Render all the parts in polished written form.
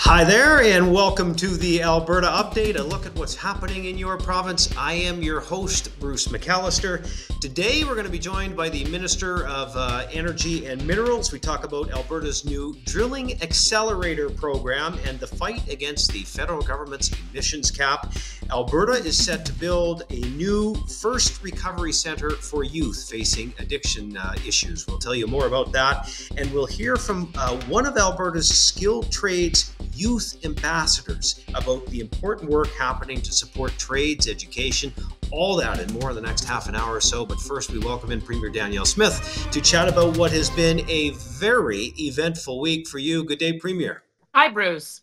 Hi there, and welcome to the Alberta Update, a look at what's happening in your province. I am your host, Bruce McAllister. Today, we're going to be joined by the Minister of Energy and Minerals. We talk about Alberta's new Drilling Accelerator program and the fight against the federal government's emissions cap. Alberta is set to build a new first recovery centre for youth facing addiction issues. We'll tell you more about that, and we'll hear from one of Alberta's skilled trades youth ambassadors about the important work happening to support trades, education, all that and more in the next half an hour or so. But first, we welcome in Premier Danielle Smith to chat about what has been a very eventful week for you. Good day, Premier. Hi, Bruce.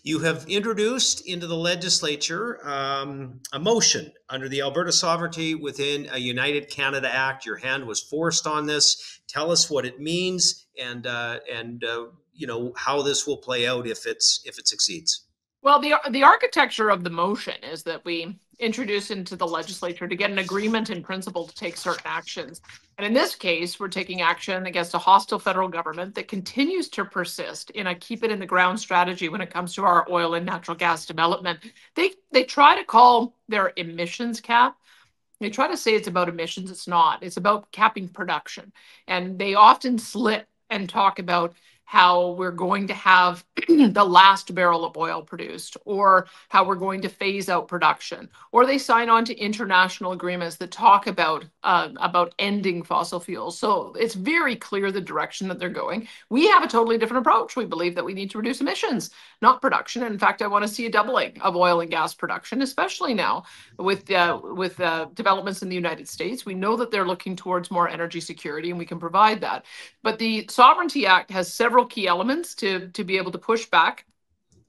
You have introduced into the legislature a motion under the Alberta Sovereignty Within a United Canada Act. Your hand was forced on this. Tell us what it means and you know how this will play out if it succeeds. Well, the architecture of the motion is that we introduce into the legislature to get an agreement in principle to take certain actions. And in this case, we're taking action against a hostile federal government that continues to persist in a keep it in the ground strategy when it comes to our oil and natural gas development. They try to call their emissions cap. They try to say it's about emissions. It's not. It's about capping production. And they often slip and talk about how we're going to have the last barrel of oil produced, or how we're going to phase out production, or they sign on to international agreements that talk about ending fossil fuels. So it's very clear the direction that they're going. We have a totally different approach. We believe that we need to reduce emissions, not production. In fact, I want to see a doubling of oil and gas production, especially now with developments in the United States. We know that they're looking towards more energy security, and we can provide that. But the Sovereignty Act has several key elements to be able to push back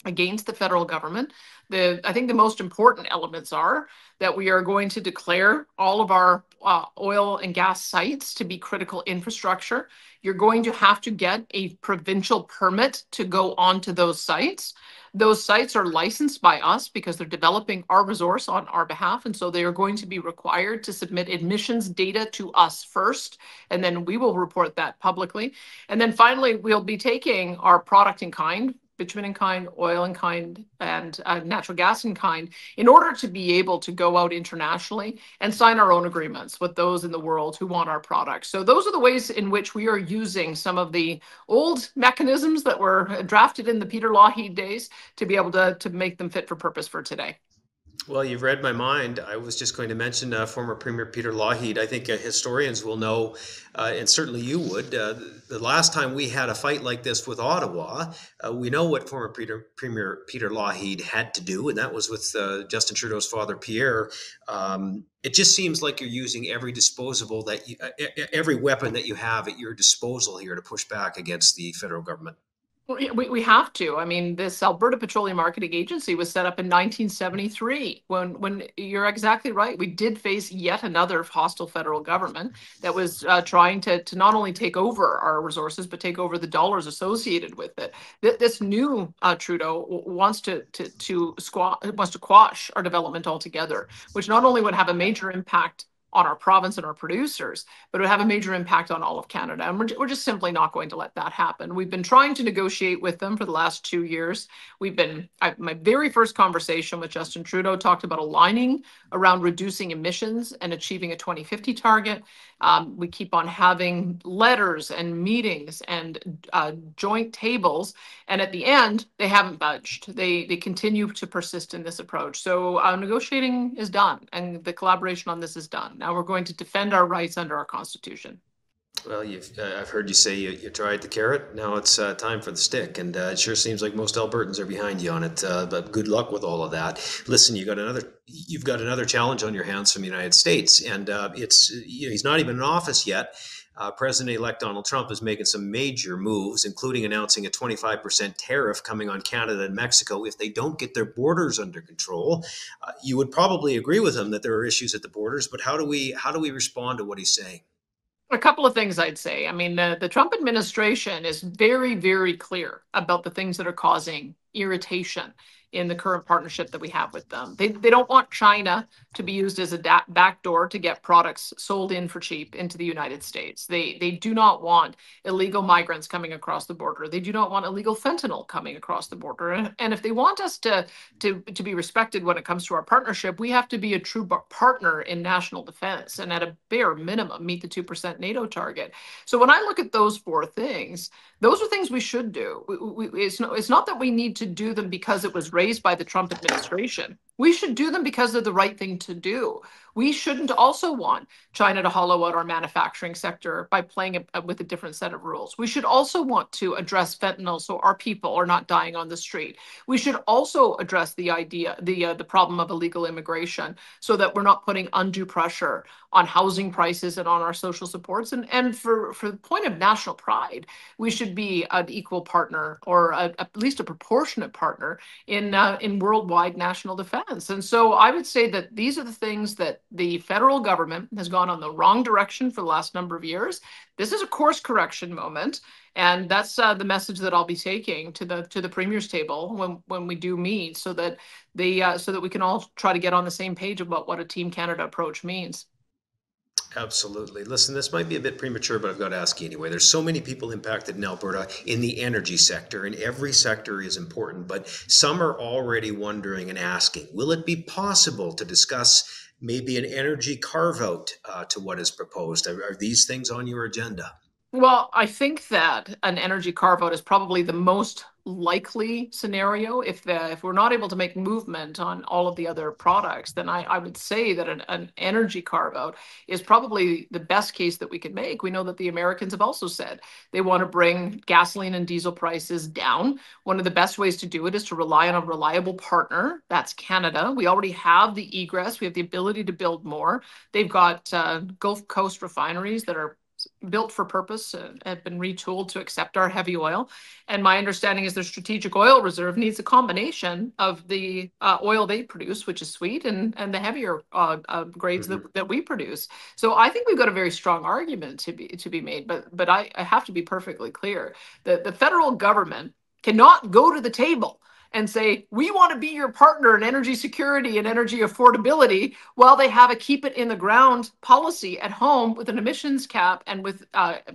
against the federal government. I think the most important elements are that we are going to declare all of our oil and gas sites to be critical infrastructure. You're going to have to get a provincial permit to go onto those sites. Those sites are licensed by us because they're developing our resource on our behalf. And so they are going to be required to submit emissions data to us first, and then we will report that publicly. And then finally, we'll be taking our product in kind, bitumen in kind, oil in kind, and natural gas in kind, in order to be able to go out internationally and sign our own agreements with those in the world who want our products. So those are the ways in which we are using some of the old mechanisms that were drafted in the Peter Lougheed days to be able to make them fit for purpose for today. Well, you've read my mind. I was just going to mention former Premier Peter Lougheed. I think historians will know, and certainly you would, the last time we had a fight like this with Ottawa, we know what former Premier Peter Lougheed had to do, and that was with Justin Trudeau's father, Pierre. It just seems like you're using every every weapon that you have at your disposal here to push back against the federal government. We have to. I mean, this Alberta Petroleum Marketing Agency was set up in 1973 when you're exactly right. We did face yet another hostile federal government that was trying to not only take over our resources, but take over the dollars associated with it. This new Trudeau wants to quash our development altogether, which not only would have a major impact on our province and our producers, but it would have a major impact on all of Canada. And we're just simply not going to let that happen. We've been trying to negotiate with them for the last 2 years. My very first conversation with Justin Trudeau talked about aligning around reducing emissions and achieving a 2050 target. We keep on having letters and meetings and joint tables. And at the end, they haven't budged. They continue to persist in this approach. So negotiating is done, and the collaboration on this is done. Now we're going to defend our rights under our Constitution. Well, I've heard you say you tried the carrot. Now it's time for the stick, and it sure seems like most Albertans are behind you on it. But good luck with all of that. Listen, you've got another challenge on your hands from the United States, and he's not even in office yet. President-elect Donald Trump is making some major moves, including announcing a 25% tariff coming on Canada and Mexico if they don't get their borders under control. You would probably agree with him that there are issues at the borders, but how do we respond to what he's saying? A couple of things I'd say. I mean, the Trump administration is very, very clear about the things that are causing irritation in the current partnership that we have with them. They don't want China to be used as a backdoor to get products sold in for cheap into the United States. They do not want illegal migrants coming across the border. They do not want illegal fentanyl coming across the border. And if they want us to be respected when it comes to our partnership, we have to be a true partner in national defense and at a bare minimum meet the 2% NATO target. So when I look at those four things, those are things we should do. It's not that we need to do them because it was raised by the Trump administration. We should do them because they're the right thing to do. We shouldn't also want China to hollow out our manufacturing sector by playing with a different set of rules. We should also want to address fentanyl so our people are not dying on the street. We should also address the problem of illegal immigration so that we're not putting undue pressure on housing prices and on our social supports. And for the point of national pride, we should be an equal partner or at least a proportionate partner in worldwide national defense. And so I would say that these are the things that the federal government has gone on the wrong direction for the last number of years. This is a course correction moment, and that's the message that I'll be taking to the Premier's table when we do meet, so that we can all try to get on the same page about what a Team Canada approach means. Absolutely. Listen, this might be a bit premature, but I've got to ask you anyway. There's so many people impacted in Alberta in the energy sector, and every sector is important, but some are already wondering and asking, will it be possible to discuss maybe an energy carve-out to what is proposed? Are these things on your agenda? Well, I think that an energy carve-out is probably the most likely scenario. If we're not able to make movement on all of the other products, then I would say that an energy carve-out is probably the best case that we could make. We know that the Americans have also said they want to bring gasoline and diesel prices down. One of the best ways to do it is to rely on a reliable partner. That's Canada. We already have the egress. We have the ability to build more. They've got Gulf Coast refineries that are built for purpose, have been retooled to accept our heavy oil. And my understanding is their strategic oil reserve needs a combination of the oil they produce, which is sweet, and the heavier grades that we produce. So I think we've got a very strong argument to be made. But I have to be perfectly clear that the federal government cannot go to the table and say, we want to be your partner in energy security and energy affordability, while they have a keep it in the ground policy at home with an emissions cap and with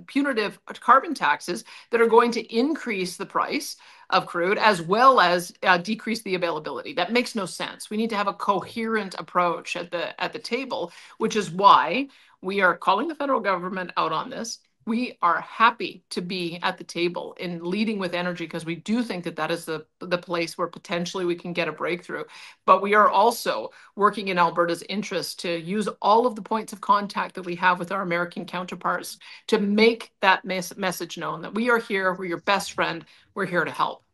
punitive carbon taxes that are going to increase the price of crude as well as decrease the availability. That makes no sense. We need to have a coherent approach at the table, which is why we are calling the federal government out on this. We are happy to be at the table in leading with energy because we do think that that is the place where potentially we can get a breakthrough. But we are also working in Alberta's interest to use all of the points of contact that we have with our American counterparts to make that message known that we are here, we're your best friend, we're here to help.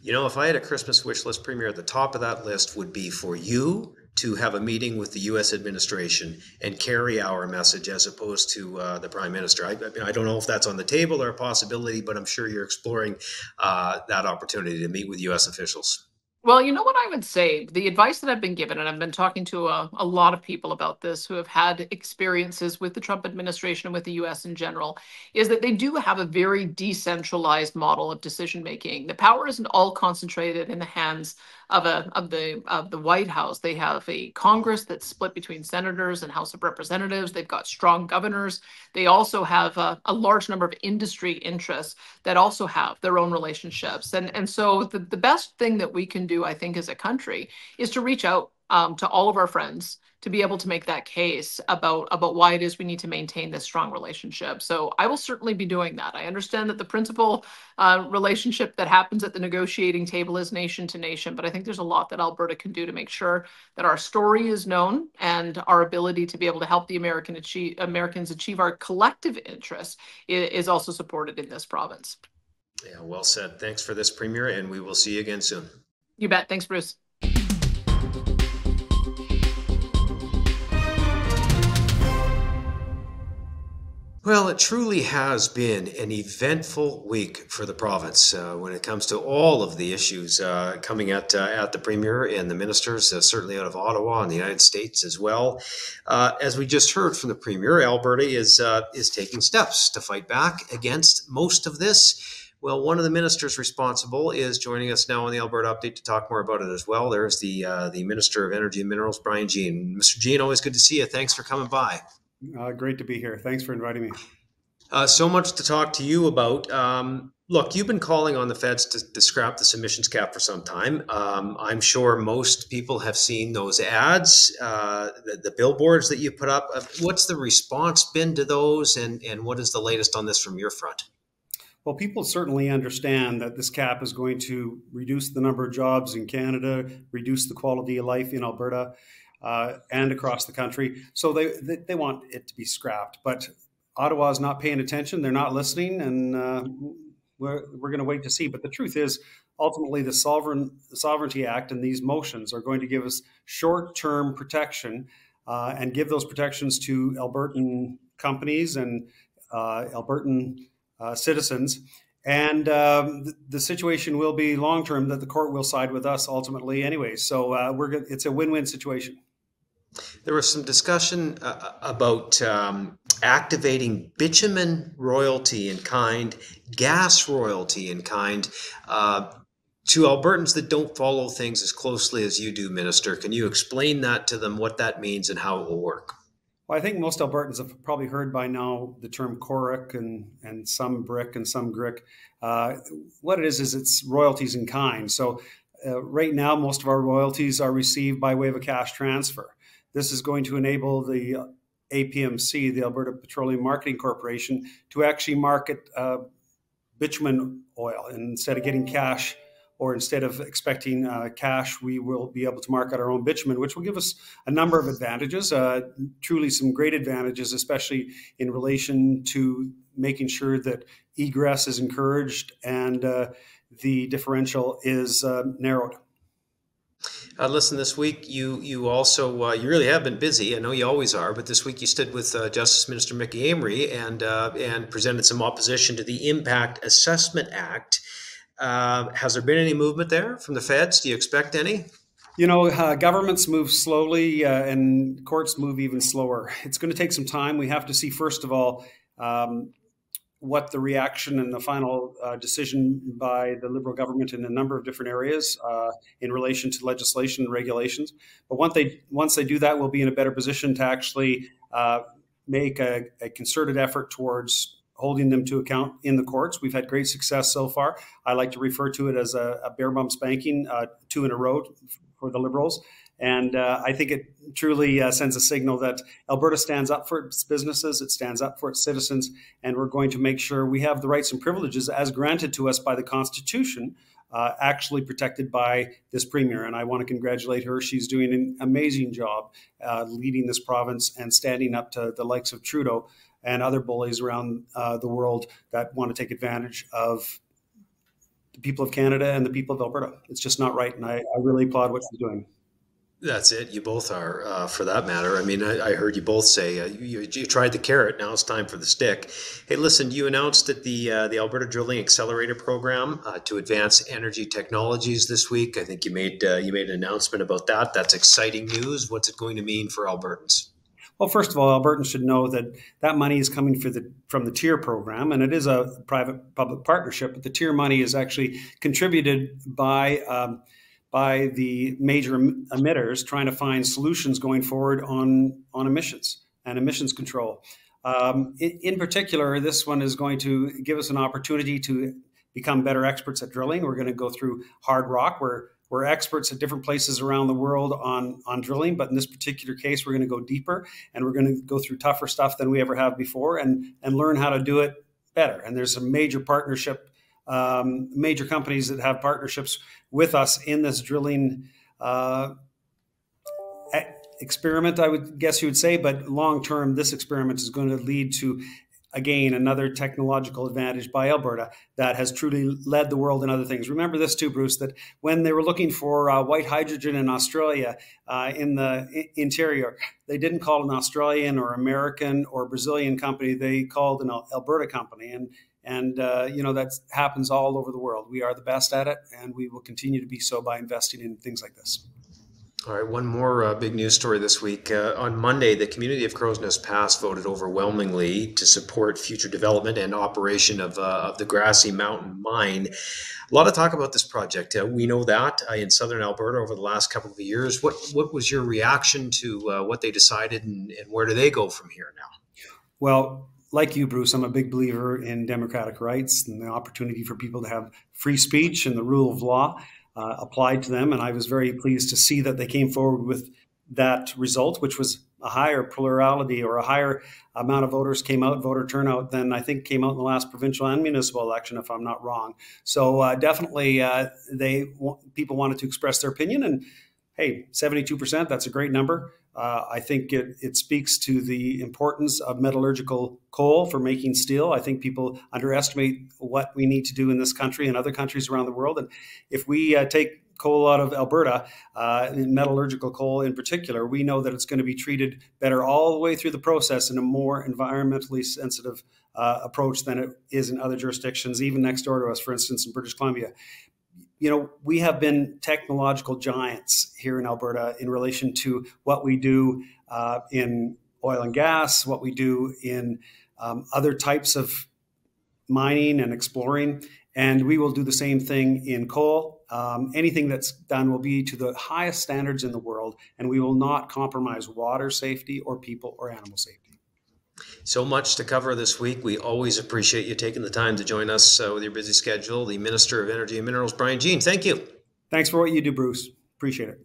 You know, if I had a Christmas wish list, Premier, at the top of that list would be for you to have a meeting with the U.S. administration and carry our message as opposed to the Prime Minister. I don't know if that's on the table or a possibility, but I'm sure you're exploring that opportunity to meet with U.S. officials. Well, you know what I would say? The advice that I've been given, and I've been talking to a lot of people about this who have had experiences with the Trump administration and with the US in general, is that they do have a very decentralized model of decision making. The power isn't all concentrated in the hands of the White House. They have a Congress that's split between senators and House of Representatives. They've got strong governors. They also have a large number of industry interests that also have their own relationships. And so the best thing that we can do, I think, as a country is to reach out to all of our friends to be able to make that case about why it is we need to maintain this strong relationship. So I will certainly be doing that. I understand that the principal relationship that happens at the negotiating table is nation to nation, but I think there's a lot that Alberta can do to make sure that our story is known and our ability to be able to help the Americans achieve our collective interests is also supported in this province. Yeah, well said. Thanks for this, Premier, and we will see you again soon. You bet. Thanks, Bruce. Well, it truly has been an eventful week for the province when it comes to all of the issues coming at the Premier and the ministers, certainly out of Ottawa and the United States as well. As we just heard from the Premier, Alberta is taking steps to fight back against most of this. Well, one of the ministers responsible is joining us now on the Alberta Update to talk more about it as well. There's the Minister of Energy and Minerals, Brian Jean. Mr. Jean, always good to see you. Thanks for coming by. Great to be here. Thanks for inviting me. So much to talk to you about. Look, you've been calling on the feds to scrap this emissions cap for some time. I'm sure most people have seen those ads, the billboards that you put up. What's the response been to those, and what is the latest on this from your front? Well, people certainly understand that this cap is going to reduce the number of jobs in Canada, reduce the quality of life in Alberta and across the country. So they want it to be scrapped. But Ottawa is not paying attention. They're not listening, and we're going to wait to see. But the truth is, ultimately, the Sovereignty Act and these motions are going to give us short-term protection and give those protections to Albertan companies and Albertan citizens. And the situation will be long-term that the court will side with us ultimately anyway. So it's a win-win situation. There was some discussion about activating bitumen royalty in kind, gas royalty in kind, to Albertans that don't follow things as closely as you do, Minister. Can you explain that to them, what that means and how it will work? Well, I think most Albertans have probably heard by now the term CORIC and some BRIC and some GRIC. What it is it's royalties in kind. So right now, most of our royalties are received by way of a cash transfer. This is going to enable the APMC, the Alberta Petroleum Marketing Corporation, to actually market bitumen oil. And instead of getting cash, or instead of expecting cash, we will be able to market our own bitumen, which will give us a number of advantages, truly some great advantages, especially in relation to making sure that egress is encouraged and the differential is narrowed. Listen, this week you also you really have been busy. I know you always are, but this week you stood with Justice Minister Mickey Amery and presented some opposition to the Impact Assessment Act. Has there been any movement there from the feds? Do you expect any? You know, governments move slowly and courts move even slower. It's going to take some time. We have to see, first of all, what the reaction and the final decision by the Liberal government in a number of different areas in relation to legislation and regulations. But once they do that, we'll be in a better position to actually make a concerted effort towards holding them to account in the courts. We've had great success so far. I like to refer to it as a bare bum spanking, 2 in a row for the Liberals. And I think it truly sends a signal that Alberta stands up for its businesses, it stands up for its citizens, and we're going to make sure we have the rights and privileges as granted to us by the Constitution, actually protected by this Premier. And I want to congratulate her. She's doing an amazing job leading this province and standing up to the likes of Trudeau and other bullies around the world that want to take advantage of the people of Canada and the people of Alberta. It's just not right, and I really applaud what she's doing. That's it. You both are, for that matter. I mean, I heard you both say you tried the carrot. Now it's time for the stick. Hey, listen, you announced that the Alberta Drilling Accelerator program to advance energy technologies this week. I think you made an announcement about that. That's exciting news. What's it going to mean for Albertans? Well, first of all, Albertans should know that that money is coming from the TIER program, and it is a private-public partnership. But the TIER money is actually contributed by the major emitters trying to find solutions going forward on emissions and emissions control. In particular, this one is going to give us an opportunity to become better experts at drilling. We're going to go through hard rock. We're experts at different places around the world on drilling, but in this particular case, we're going to go deeper and we're going to go through tougher stuff than we ever have before and learn how to do it better. And there's a major partnership, major companies that have partnerships with us in this drilling experiment, I would guess you would say, but long term, this experiment is going to lead to, again, another technological advantage by Alberta that has truly led the world in other things. Remember this too, Bruce, that when they were looking for white hydrogen in Australia in the interior, they didn't call an Australian or American or Brazilian company. They called an Alberta company. And you know, that happens all over the world. We are the best at it, and we will continue to be so by investing in things like this. All right, one more big news story this week. On Monday, the community of Crowsnest Pass voted overwhelmingly to support future development and operation of the Grassy Mountain Mine. A lot of talk about this project. We know that in southern Alberta over the last couple of years. What was your reaction to what they decided, and where do they go from here now? Well, like you, Bruce, I'm a big believer in democratic rights and the opportunity for people to have free speech and the rule of law applied to them. And I was very pleased to see that they came forward with that result, which was a higher plurality or a higher amount of voters came out, voter turnout, than I think came out in the last provincial and municipal election, if I'm not wrong. So definitely people wanted to express their opinion. And hey, 72%, that's a great number. I think it speaks to the importance of metallurgical coal for making steel. I think people underestimate what we need to do in this country and other countries around the world. And if we take coal out of Alberta, metallurgical coal in particular, we know that it's going to be treated better all the way through the process in a more environmentally sensitive approach than it is in other jurisdictions, even next door to us, for instance, in British Columbia. You know, we have been technological giants here in Alberta in relation to what we do in oil and gas, what we do in other types of mining and exploring, and we will do the same thing in coal. Anything that's done will be to the highest standards in the world, and we will not compromise water safety or people or animal safety. So much to cover this week. We always appreciate you taking the time to join us with your busy schedule. The Minister of Energy and Minerals, Brian Jean, thank you. Thanks for what you do, Bruce. Appreciate it.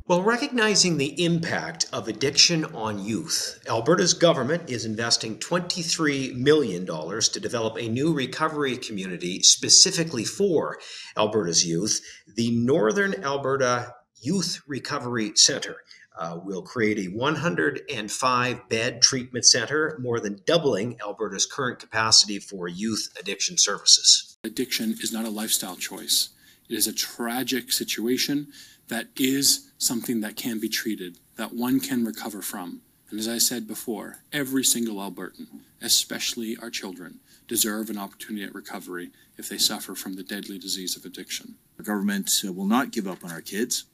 Well, recognizing the impact of addiction on youth, Alberta's government is investing $23 million to develop a new recovery community specifically for Alberta's youth. The Northern Alberta Youth Recovery Centre will create a 105-bed treatment centre, more than doubling Alberta's current capacity for youth addiction services. Addiction is not a lifestyle choice. It is a tragic situation that is something that can be treated, that one can recover from. And as I said before, every single Albertan, especially our children, deserve an opportunity at recovery if they suffer from the deadly disease of addiction. Our government will not give up on our kids.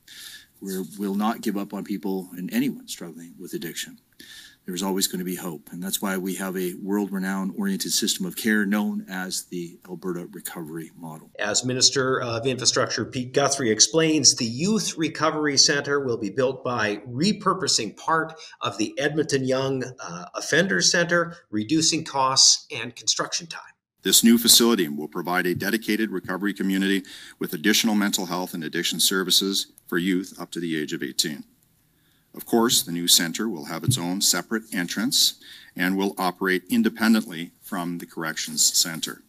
We will not give up on people and anyone struggling with addiction. There's always going to be hope, and that's why we have a world-renowned oriented system of care known as the Alberta Recovery Model. As Minister of Infrastructure Pete Guthrie explains, the Youth Recovery Centre will be built by repurposing part of the Edmonton Young Offender Centre, reducing costs and construction time. This new facility will provide a dedicated recovery community with additional mental health and addiction services for youth up to the age of 18. Of course, the new centre will have its own separate entrance and will operate independently from the Corrections Centre.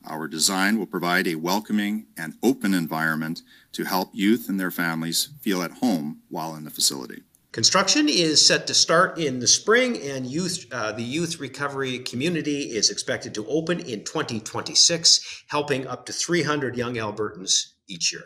Our design will provide a welcoming and open environment to help youth and their families feel at home while in the facility. Construction is set to start in the spring, and the youth recovery community is expected to open in 2026, helping up to 300 young Albertans each year.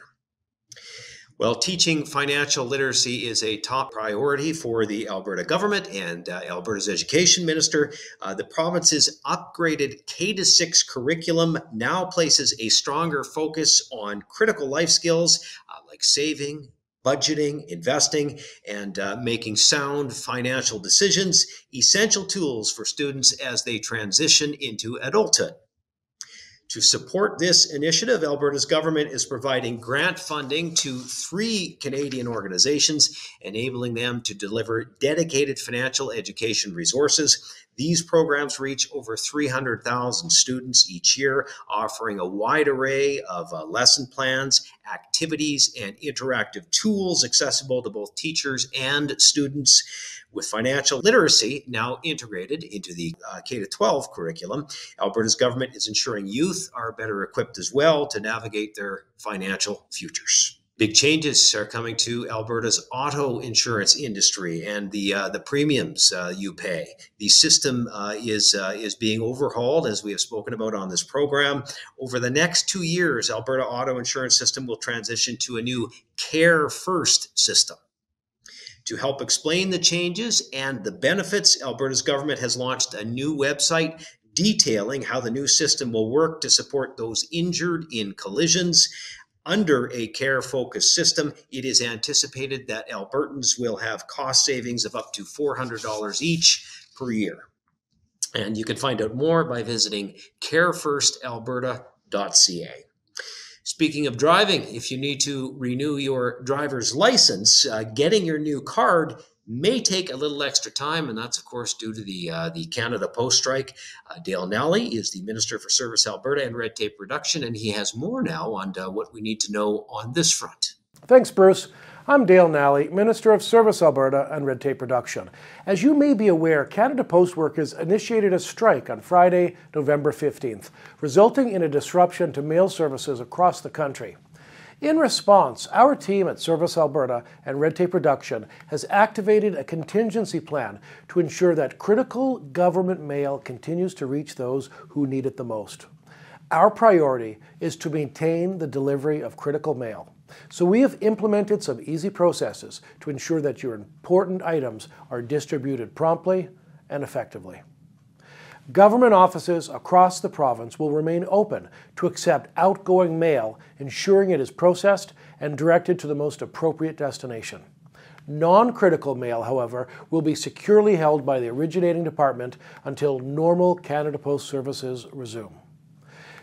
Well, teaching financial literacy is a top priority for the Alberta government and Alberta's education minister. The province's upgraded K-6 curriculum now places a stronger focus on critical life skills like saving, budgeting, investing, and making sound financial decisions, essential tools for students as they transition into adulthood. To support this initiative, Alberta's government is providing grant funding to 3 Canadian organizations, enabling them to deliver dedicated financial education resources. These programs reach over 300,000 students each year, offering a wide array of lesson plans, activities, and interactive tools accessible to both teachers and students. With financial literacy now integrated into the K-12 curriculum, Alberta's government is ensuring youth are better equipped as well to navigate their financial futures. Big changes are coming to Alberta's auto insurance industry and the premiums you pay. The system is being overhauled, as we have spoken about on this program. Over the next 2 years, Alberta auto insurance system will transition to a new Care First system. To help explain the changes and the benefits, Alberta's government has launched a new website detailing how the new system will work to support those injured in collisions. Under a care-focused system, it is anticipated that Albertans will have cost savings of up to $400 each per year. And you can find out more by visiting carefirstalberta.ca. Speaking of driving, if you need to renew your driver's license, getting your new card may take a little extra time, and that's, of course, due to the Canada Post strike. Dale Nally is the Minister for Service Alberta and Red Tape Reduction, and he has more now on what we need to know on this front. Thanks, Bruce. I'm Dale Nally, Minister of Service Alberta and Red Tape Reduction. As you may be aware, Canada Post workers initiated a strike on Friday, November 15th, resulting in a disruption to mail services across the country. In response, our team at Service Alberta and Red Tape Reduction has activated a contingency plan to ensure that critical government mail continues to reach those who need it the most. Our priority is to maintain the delivery of critical mail. So we have implemented some easy processes to ensure that your important items are distributed promptly and effectively. Government offices across the province will remain open to accept outgoing mail, ensuring it is processed and directed to the most appropriate destination. Non-critical mail, however, will be securely held by the originating department until normal Canada Post services resume.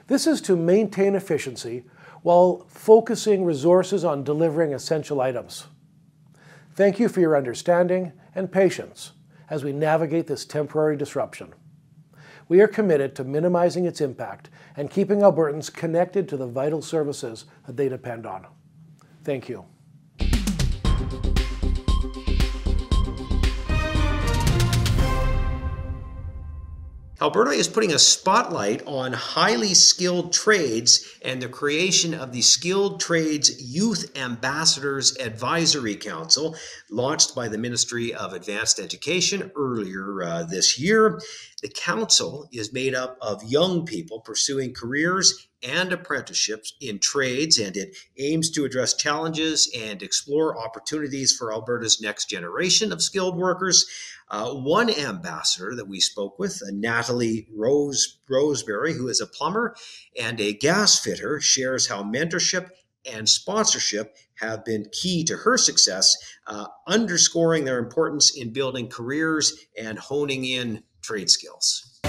This is to maintain efficiency while focusing resources on delivering essential items. Thank you for your understanding and patience as we navigate this temporary disruption. We are committed to minimizing its impact and keeping Albertans connected to the vital services that they depend on. Thank you. Alberta is putting a spotlight on highly skilled trades and the creation of the Skilled Trades Youth Ambassadors Advisory Council, launched by the Ministry of Advanced Education earlier this year. The council is made up of young people pursuing careers and apprenticeships in trades, and it aims to address challenges and explore opportunities for Alberta's next generation of skilled workers. One ambassador that we spoke with, Natalie Roseberry, who is a plumber and a gas fitter, shares how mentorship and sponsorship have been key to her success, underscoring their importance in building careers and honing in trade skills.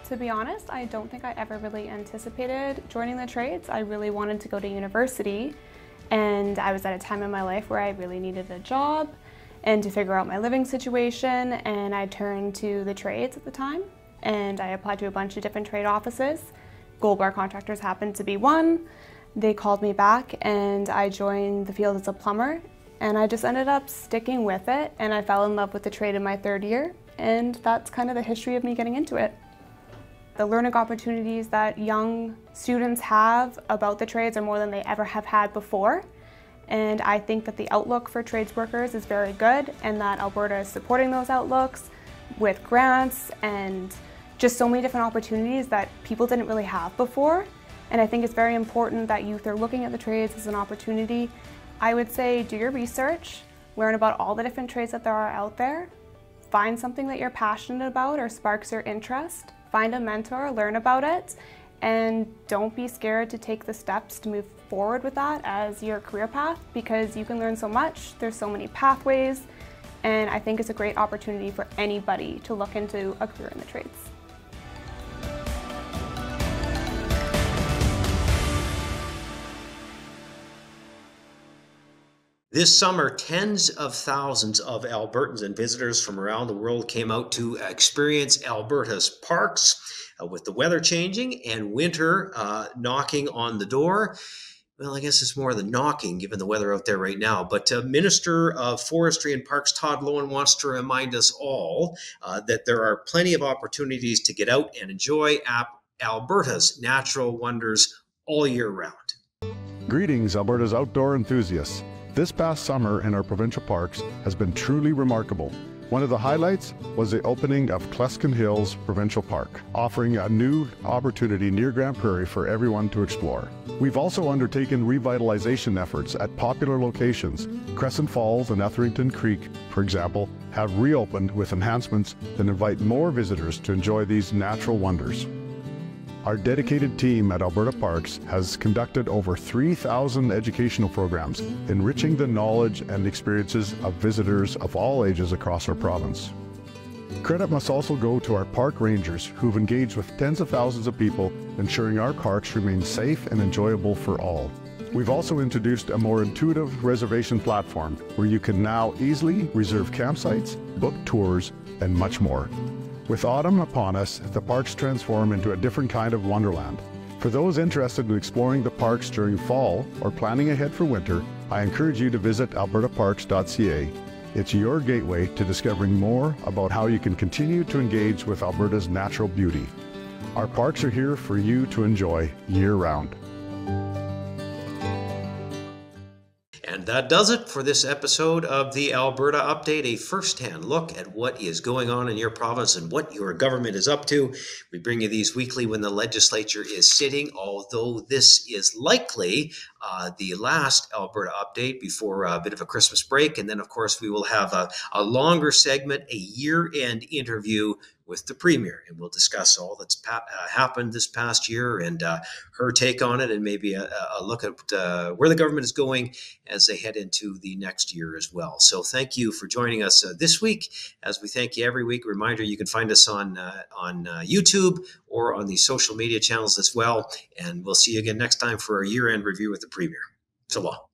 To be honest, I don't think I ever really anticipated joining the trades. I really wanted to go to university, and I was at a time in my life where I really needed a job and to figure out my living situation, and I turned to the trades at the time, and I applied to a bunch of different trade offices. Gold bar contractors happened to be one. They called me back, and I joined the field as a plumber, and I just ended up sticking with it, and I fell in love with the trade in my third year, and that's kind of the history of me getting into it. The learning opportunities that young students have about the trades are more than they ever have had before. And I think that the outlook for trades workers is very good, and that Alberta is supporting those outlooks with grants and just so many different opportunities that people didn't really have before. And I think it's very important that youth are looking at the trades as an opportunity. I would say do your research, learn about all the different trades that there are out there, find something that you're passionate about or sparks your interest. Find a mentor, learn about it, and don't be scared to take the steps to move forward with that as your career path, because you can learn so much. There's so many pathways, and I think it's a great opportunity for anybody to look into a career in the trades. This summer, tens of thousands of Albertans and visitors from around the world came out to experience Alberta's parks. With the weather changing and winter knocking on the door. Well, I guess it's more the knocking given the weather out there right now. But Minister of Forestry and Parks Todd Loewen wants to remind us all that there are plenty of opportunities to get out and enjoy Alberta's natural wonders all year round. Greetings, Alberta's outdoor enthusiasts. This past summer in our provincial parks has been truly remarkable. One of the highlights was the opening of Cluskin Hills Provincial Park, offering a new opportunity near Grand Prairie for everyone to explore. We've also undertaken revitalization efforts at popular locations. Crescent Falls and Etherington Creek, for example, have reopened with enhancements that invite more visitors to enjoy these natural wonders. Our dedicated team at Alberta Parks has conducted over 3,000 educational programs, enriching the knowledge and experiences of visitors of all ages across our province. Credit must also go to our park rangers who've engaged with tens of thousands of people, ensuring our parks remain safe and enjoyable for all. We've also introduced a more intuitive reservation platform where you can now easily reserve campsites, book tours, and much more. With autumn upon us, the parks transform into a different kind of wonderland. For those interested in exploring the parks during fall or planning ahead for winter, I encourage you to visit albertaparks.ca. It's your gateway to discovering more about how you can continue to engage with Alberta's natural beauty. Our parks are here for you to enjoy year-round. And that does it for this episode of the Alberta Update, a first-hand look at what is going on in your province and what your government is up to. We bring you these weekly when the legislature is sitting, although this is likely the last Alberta Update before a bit of a Christmas break. And then, of course, we will have a longer segment, a year-end interview with the Premier, and we'll discuss all that's happened this past year and her take on it, and maybe a look at where the government is going as they head into the next year as well. So thank you for joining us this week, as we thank you every week. Reminder, you can find us on YouTube or on the social media channels as well, and we'll see you again next time for our year-end review with the Premier. So long.